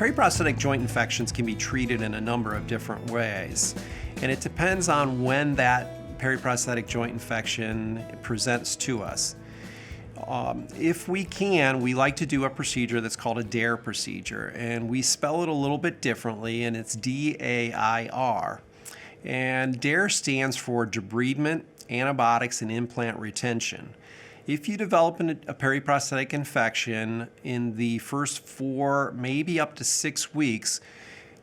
Periprosthetic joint infections can be treated in a number of different ways, and it depends on when that periprosthetic joint infection presents to us. If we can, we like to do a procedure that's called a DAIR procedure, and we spell it a little bit differently, and it's DAIR. And DAIR stands for debridement, antibiotics, and implant retention. If you develop a periprosthetic infection in the first 4, maybe up to 6 weeks,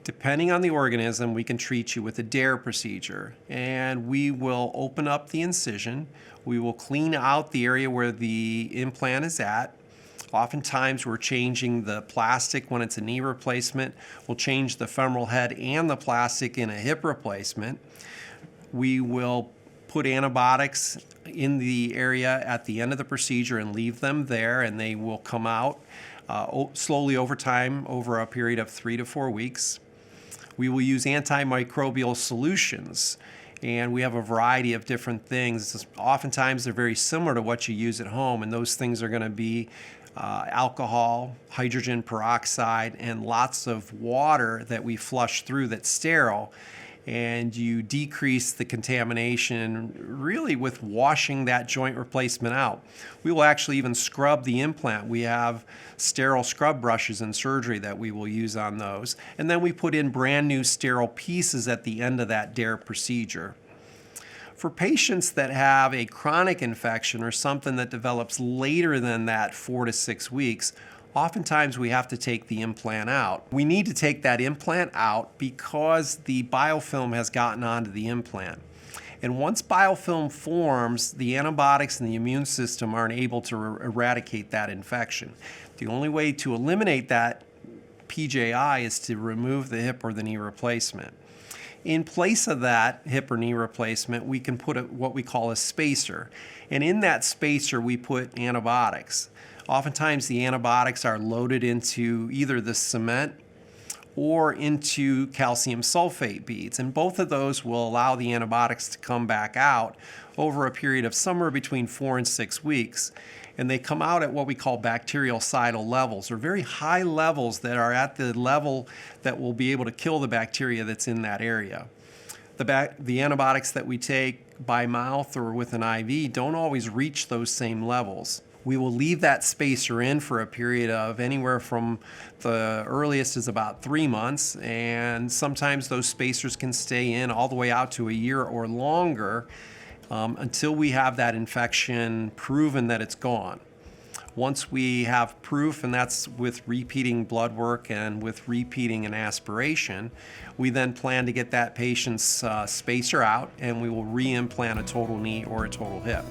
depending on the organism, we can treat you with a DAIR procedure. And we will open up the incision. We will clean out the area where the implant is at. Oftentimes we're changing the plastic when it's a knee replacement. We'll change the femoral head and the plastic in a hip replacement. We will put antibiotics in the area at the end of the procedure and leave them there, and they will come out slowly over time, over a period of 3 to 4 weeks. We will use antimicrobial solutions, and we have a variety of different things. Oftentimes they're very similar to what you use at home, and those things are going to be alcohol, hydrogen peroxide, and lots of water that we flush through that's sterile. And you decrease the contamination really with washing that joint replacement out. We will actually even scrub the implant. We have sterile scrub brushes in surgery that we will use on those. And then we put in brand new sterile pieces at the end of that DAIR procedure. For patients that have a chronic infection or something that develops later than that 4 to 6 weeks, oftentimes we have to take the implant out. We need to take that implant out because the biofilm has gotten onto the implant. And once biofilm forms, the antibiotics and the immune system aren't able to eradicate that infection. The only way to eliminate that PJI is to remove the hip or the knee replacement. In place of that hip or knee replacement, we can put what we call a spacer. And in that spacer, we put antibiotics. Oftentimes, the antibiotics are loaded into either the cement or into calcium sulfate beads. And both of those will allow the antibiotics to come back out over a period of somewhere between 4 and 6 weeks. And they come out at what we call bactericidal levels, or very high levels that are at the level that will be able to kill the bacteria that's in that area. The antibiotics that we take by mouth or with an IV don't always reach those same levels. We will leave that spacer in for a period of anywhere from the earliest is about 3 months, and sometimes those spacers can stay in all the way out to a year or longer until we have that infection proven that it's gone. Once we have proof, and that's with repeating blood work and with repeating an aspiration, we then plan to get that patient's spacer out, and we will reimplant a total knee or a total hip.